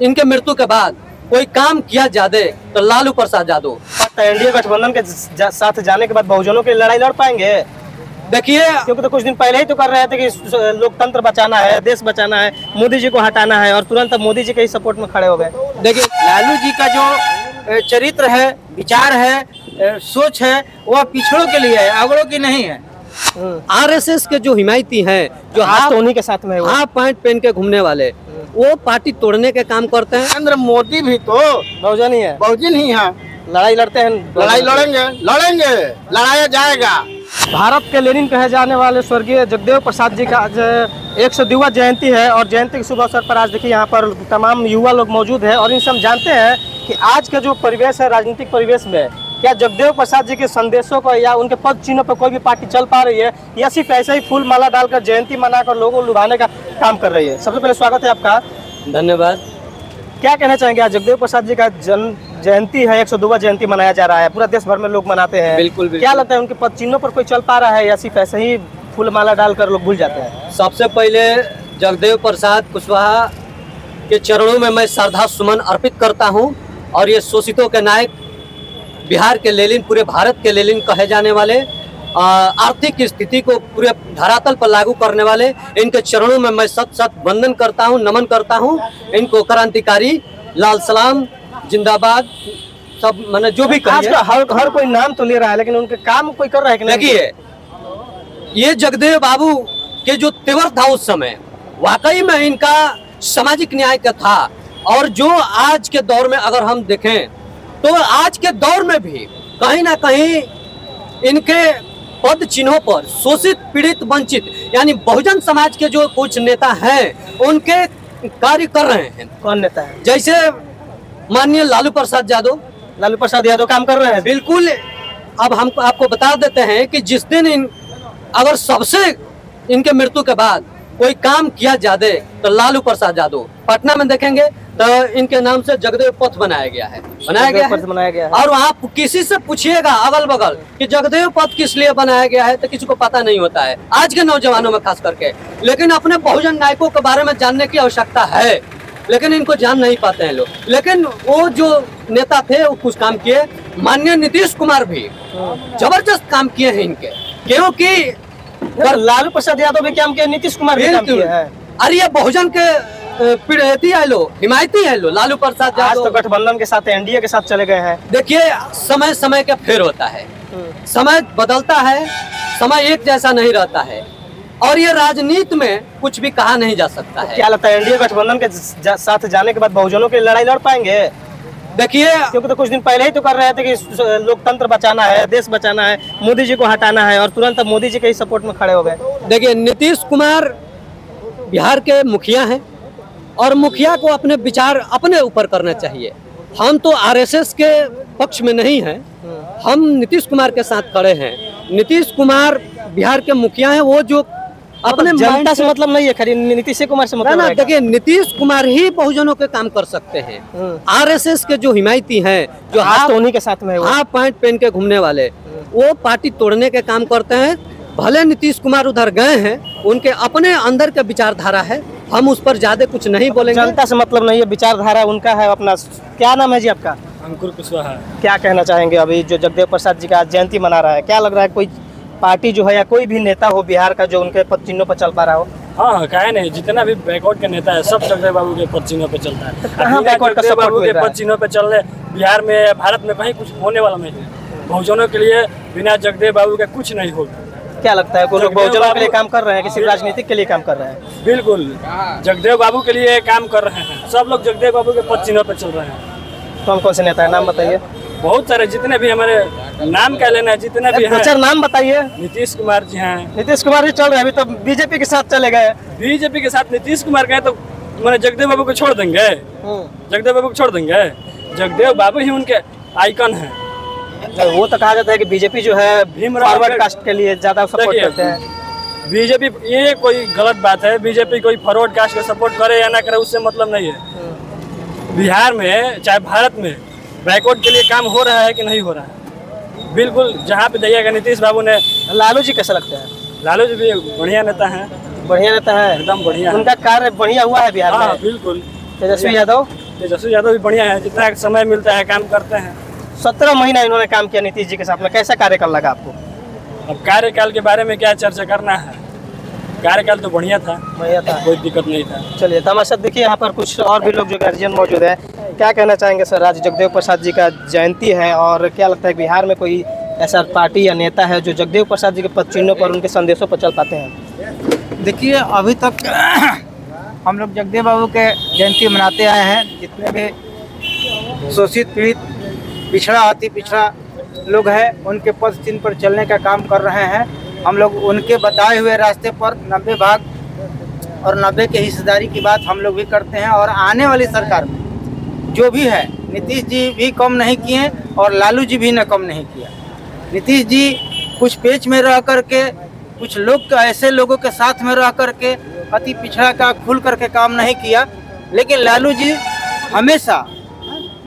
इनके मृत्यु के बाद कोई काम किया जादे तो लालू प्रसाद यादव। एनडीए गठबंधन के साथ जाने के बाद बहुजनों की लड़ाई लड़ पाएंगे? देखिए, क्योंकि तो कुछ दिन पहले ही तो कर रहे थे कि लोकतंत्र बचाना है, देश बचाना है, मोदी जी को हटाना है, और तुरंत अब मोदी जी के ही सपोर्ट में खड़े हो गए। देखिए, लालू जी का जो चरित्र है, विचार है, सोच है, वह पिछड़ों के लिए है, अगड़ों की नहीं है। आरएसएस के जो हिमायती हैं, जो हाथ तो उन्हीं के साथ में हाफ पैंट पहन के घूमने वाले, वो पार्टी तोड़ने के काम करते हैं। नरेंद्र मोदी भी तो बहुजन ही है, बहुजन ही है। लड़ाई लड़ते हैं, लड़ाई लड़ेंगे, लड़ाया जाएगा। भारत के लेनिन कहे जाने वाले स्वर्गीय जगदेव प्रसाद जी का आज 102वां जयंती है, और जयंती के शुभ अवसर पर आज देखिए यहाँ पर तमाम युवा लोग मौजूद हैं, और इनसे हम जानते हैं कि आज का जो परिवेश है, राजनीतिक परिवेश में क्या जगदेव प्रसाद जी के संदेशों को या उनके पद चिन्हों पर कोई भी पार्टी चल पा रही है, या सिर्फ ऐसे ही फूल माला डालकर जयंती मनाकर लोगों को लुभाने का काम कर रही है? सबसे पहले स्वागत है आपका। धन्यवाद। क्या कहना चाहेंगे, आज जगदेव प्रसाद जी का जयंती है, 102वां जयंती मनाया जा रहा है, पूरा देश भर में लोग मनाते हैं। बिल्कुल, बिल्कुल। क्या लगता है, उनके पद चिन्हों पर कोई चल पा रहा है या सिर्फ ऐसे ही फूल माला डालकर लोग भूल जाते हैं? सबसे पहले जगदेव प्रसाद कुशवाहा के चरणों में मैं श्रद्धा सुमन अर्पित करता हूं, और ये शोषितों के नायक, बिहार के लेनिन, पूरे भारत के लेनिन कहे जाने वाले, आर्थिक स्थिति को पूरे धरातल पर लागू करने वाले, इनके चरणों में मैं सत सत वंदन करता हूं, नमन करता हूं। इनको क्रांतिकारी, लाल सलाम, जिंदाबाद, सब मैंने जो भी आज का हर कोई नाम तो ले रहा है, लेकिन उनके काम कोई कर रहा है कि नहीं? देखिए, ये जगदेव बाबू के जो तेवर था उस समय, वाकई में इनका सामाजिक न्याय का था। और जो आज के दौर में अगर हम देखें तो आज के दौर में भी कहीं ना कहीं इनके पद चिन्हों पर शोषित, पीड़ित, वंचित यानी बहुजन समाज के जो कुछ नेता हैं उनके कार्य कर रहे हैं। कौन नेता है? जैसे माननीय लालू प्रसाद यादव। लालू प्रसाद यादव काम कर रहे हैं? बिल्कुल। अब हम आपको बता देते हैं कि जिस दिन अगर सबसे इनके मृत्यु के बाद कोई काम किया जादे तो लालू प्रसाद यादव। पटना में देखेंगे तो इनके नाम से जगदेव पथ बनाया गया है, बनाया गया है। और वहाँ किसी से पूछिएगा अगल बगल कि जगदेव पथ किस लिए बनाया गया है तो किसी को पता नहीं होता है, आज के नौजवानों में खास करके। लेकिन अपने बहुजन नायकों के बारे में जानने की आवश्यकता है, लेकिन इनको जान नहीं पाते हैं लोग। लेकिन वो जो नेता थे वो कुछ काम किए। माननीय नीतीश कुमार भी जबरदस्त काम किए हैं इनके, क्योंकि लालू प्रसाद यादव भी काम किया, नीतीश कुमार भी काम किया है। अरे ये बहुजन के पीड़ित है लो, हिमायती है लो, लालू प्रसाद आज तो गठबंधन के साथ, एनडीए के साथ चले गए हैं। देखिए, समय समय का फेर होता है, समय बदलता है, समय एक जैसा नहीं रहता है, और ये राजनीति में कुछ भी कहा नहीं जा सकता है। क्या लगता है, एनडीए गठबंधन के साथ जाने के बाद बहुजनों की लड़ाई लड़ पाएंगे? देखिए, क्योंकि तो कुछ दिन पहले ही तो कर रहे थे कि लोकतंत्र बचाना है, देश बचाना है, मोदी जी को हटाना है, और तुरंत अब मोदी जी के ही सपोर्ट में खड़े हो गए। देखिए, नीतीश कुमार बिहार के मुखिया हैं, और मुखिया को अपने विचार अपने ऊपर करना चाहिए। हम तो आरएसएस के पक्ष में नहीं हैं, हम नीतीश कुमार के साथ खड़े हैं। नीतीश कुमार बिहार के मुखिया हैं, वो जो अपने जनता से मतलब नहीं है, खरी नीतीश कुमार से मतलब है। देखिए, नीतीश कुमार ही बहुजनों के काम कर सकते हैं। आरएसएस के जो हिमायती हैं, जो हाथ तो उन्हीं के साथ में हाफ पैंट पहन के घूमने वाले, वो पार्टी तोड़ने के काम करते हैं। भले नीतीश कुमार उधर गए हैं, उनके अपने अंदर का विचारधारा है, हम उस पर ज्यादा कुछ नहीं बोलेंगे। जनता से मतलब नहीं है, विचारधारा उनका है अपना। क्या नाम है जी आपका? अंकुर कुशवाहा। क्या कहना चाहेंगे, अभी जो जगदेव प्रसाद जी का जयंती मना रहा है, क्या लग रहा है कोई पार्टी जो है या कोई भी नेता हो बिहार का जो उनके पद चिन्हों पर चल पा रहा हो? हाँ, काहे नहीं, जितना भी बैकवर्ड के नेता है सब जगदेव बाबू के पद चिन्हों पे चलता है। कहाँ बैकवर्ड का सपोर्ट बाबू के पद चिन्हों पे चल रहे बिहार में, भारत में कहीं कुछ होने वाला नहीं है। बहुजनों के लिए बिना जगदेव बाबू के कुछ नहीं होगा। क्या लगता है, कोई लोग बहुजनों के लिए काम कर रहे हैं, किसी राजनीतिक के लिए काम कर रहे हैं? बिल्कुल, जगदेव बाबू के लिए काम कर रहे हैं, सब लोग जगदेव बाबू के पद चिन्हों पे चल रहे हैं। कौन कौन से नेता है, नाम बताइए। बहुत सारे, जितने भी हमारे नाम कह लेना है, जितने भी हैं। नाम बताइए। नीतीश कुमार जी हैं। नीतीश कुमार जी चल रहे हैं, अभी तो बीजेपी के साथ चले गए। बीजेपी के साथ नीतीश कुमार गए तो मैंने जगदेव बाबू को छोड़ देंगे? जगदेव बाबू को छोड़ देंगे? जगदेव बाबू ही उनके आइकन हैं। वो तो कहा जाता है कि बीजेपी जो है फॉरवर्ड कास्ट के लिए ज्यादा सपोर्ट करते हैं। बीजेपी, ये कोई गलत बात है। बीजेपी कोई फॉरवर्ड कास्ट को सपोर्ट करे या ना करे उससे मतलब नहीं है। बिहार में चाहे भारत में बैकवर्ड के लिए काम हो रहा है कि नहीं हो रहा है? बिल्कुल, जहाँ पे जाइएगा नीतीश बाबू ने। लालू जी कैसे लगते हैं? लालू जी भी बढ़िया नेता हैं। बढ़िया नेता है, एकदम बढ़िया। उनका कार्य बढ़िया हुआ है बिहार में। बिल्कुल। तेजस्वी यादव तेजस्वी यादव भी बढ़िया है, जितना समय मिलता है काम करते हैं। 17 महीना इन्होंने काम किया नीतीश जी के साथ में, कैसा कार्यकाल लगा आपको? अब कार्यकाल के बारे में क्या चर्चा करना है, कार्यकाल तो बढ़िया था, कोई दिक्कत नहीं था। चलिए तो हमारे साथ देखिए यहाँ पर कुछ और भी लोग जो गार्जियन मौजूद है, क्या कहना चाहेंगे सर? आज जगदेव प्रसाद जी का जयंती है और क्या लगता है बिहार में कोई ऐसा पार्टी या नेता है जो जगदेव प्रसाद जी के पद चिन्हों पर, उनके संदेशों पर चल पाते हैं? देखिए, अभी तक हम लोग जगदेव बाबू के जयंती मनाते आए हैं। जितने भी शोषित, पीड़ित, पिछड़ा, अति पिछड़ा लोग हैं, उनके पद चिन्ह पर चलने का काम कर रहे हैं। हम लोग उनके बताए हुए रास्ते पर 90 भाग और 90 के हिस्सेदारी की बात हम लोग भी करते हैं। और आने वाली सरकार में जो भी है, नीतीश जी भी कम नहीं किए और लालू जी भी न कम नहीं किया। नीतीश जी कुछ पेच में रह करके, कुछ लोग ऐसे लोगों के साथ में रह करके अति पिछड़ा का खुल करके काम नहीं किया, लेकिन लालू जी हमेशा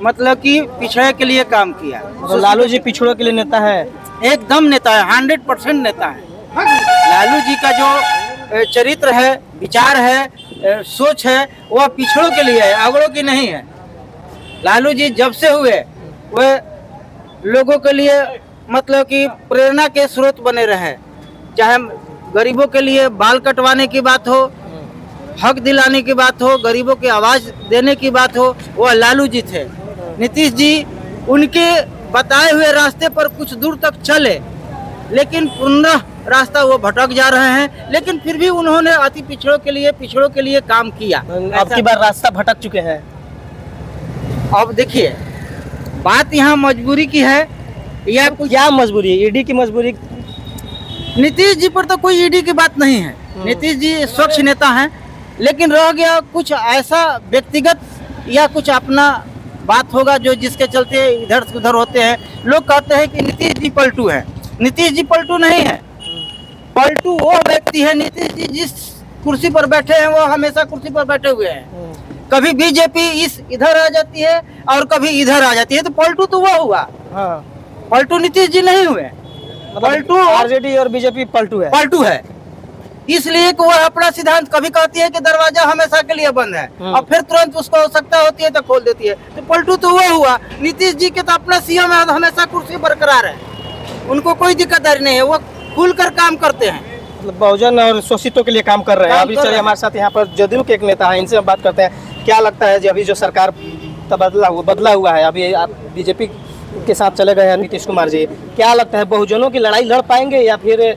मतलब कि पिछड़े के लिए काम किया। तो लालू जी पिछड़ों के लिए नेता है? एकदम नेता है, 100% नेता है। लालू जी का जो चरित्र है, विचार है, सोच है, वह पिछड़ों के लिए है, अगड़ों की नहीं है। लालू जी जब से हुए वह लोगों के लिए मतलब कि प्रेरणा के स्रोत बने रहे। चाहे गरीबों के लिए बाल कटवाने की बात हो, हक दिलाने की बात हो, गरीबों की आवाज़ देने की बात हो, वह लालू जी थे। नीतीश जी उनके बताए हुए रास्ते पर कुछ दूर तक चले, लेकिन पुनः रास्ता वो भटक जा रहे हैं। लेकिन फिर भी उन्होंने अति पिछड़ों के लिए काम किया। अब की बार रास्ता भटक चुके हैं। अब देखिए, बात यहाँ मजबूरी की है या क्या मजबूरी है? ईडी की मजबूरी? नीतीश जी पर तो कोई ईडी की बात नहीं है। नीतीश जी स्वच्छ नेता हैं, लेकिन रह गया कुछ ऐसा व्यक्तिगत या कुछ अपना बात होगा जो जिसके चलते इधर से उधर होते हैं। लोग कहते हैं कि नीतीश जी पलटू है। नीतीश जी पलटू नहीं है। पलटू वो व्यक्ति है, नीतीश जी जिस कुर्सी पर बैठे हैं वो हमेशा कुर्सी पर बैठे हुए हैं। कभी बीजेपी इधर आ जाती है और कभी इधर आ जाती है, तो पलटू तो वो हुआ। हाँ। पलटू नीतीश जी नहीं हुए। पलटू आरजेडी और बीजेपी पलटू है। इसलिए कि वह अपना सिद्धांत, कभी कहती है कि दरवाजा हमेशा के लिए बंद है और फिर तुरंत उसको आवश्यकता होती है तो खोल देती है। तो पलटू तो वो हुआ। नीतीश जी के तो अपना सीएम हमेशा कुर्सी बरकरार है, उनको कोई दिक्कतदारी नहीं है, वो खुलकर काम करते हैं। मतलब बहुजन और शोषितों के लिए काम कर रहे हैं। अभी चलिए हमारे साथ यहाँ पर जदयू के एक नेता है, इनसे हम बात करते हैं। क्या लगता है जी, अभी जो सरकार बदला हुआ है, अभी आप बीजेपी के साथ चले गए हैं नीतीश कुमार जी, क्या लगता है बहुजनों की लड़ाई लड़ पाएंगे या फिर?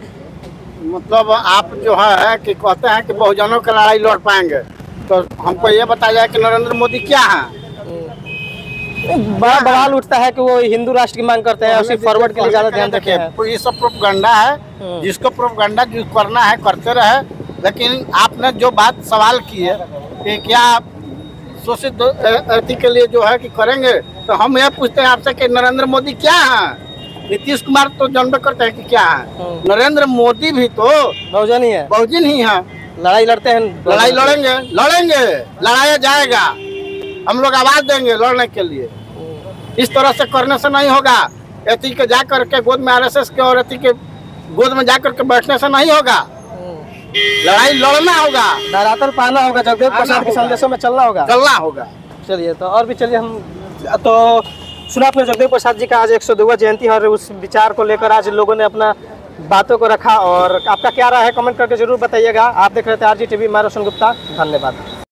मतलब आप जो है कि कहते हैं कि बहुजनों की लड़ाई लड़ पाएंगे, तो हमको ये बताया जाए कि नरेंद्र मोदी क्या है? बड़ा बवाल उठता है कि वो हिंदू राष्ट्र की मांग करते हैं और सिर्फ फॉरवर्ड के लिए ज्यादा ध्यान रखे हैं। तो ये सब प्रोपगंडा है, जिसको प्रोपगंडा जो करना है करते रहे। लेकिन आपने जो बात सवाल की है कि क्या शोषित अति के लिए जो है कि करेंगे, तो हम यह पूछते हैं आपसे कि नरेंद्र मोदी क्या है? नीतीश कुमार तो जानबे करते हैं कि क्या है। नरेंद्र मोदी भी तो बहुजन ही है। बहुजन ही है। लड़ाई लड़ते हैं, लड़ाई लड़ेंगे, लड़ाया जाएगा। हम लोग आवाज देंगे लड़ने के लिए। इस तरह से करने से नहीं होगा। एती के जा करके गोद में आरएसएस के और एती के गोद में जा करके बैठने से नहीं होगा। लड़ाई लड़ना होगा, धरातल पाना होगा, जगदेव प्रसाद के संदेशों में चलना होगा। चलिए तो और भी चलिए हम तो सुना आपने जगदेव प्रसाद जी का आज 102वां जयंती है और उस विचार को लेकर आज लोगों ने अपना बातों को रखा। और आपका क्या राय है कमेंट करके जरूर बताइएगा। आप देख रहे थे आरजी टीवी, मैं रोशन गुप्ता, धन्यवाद।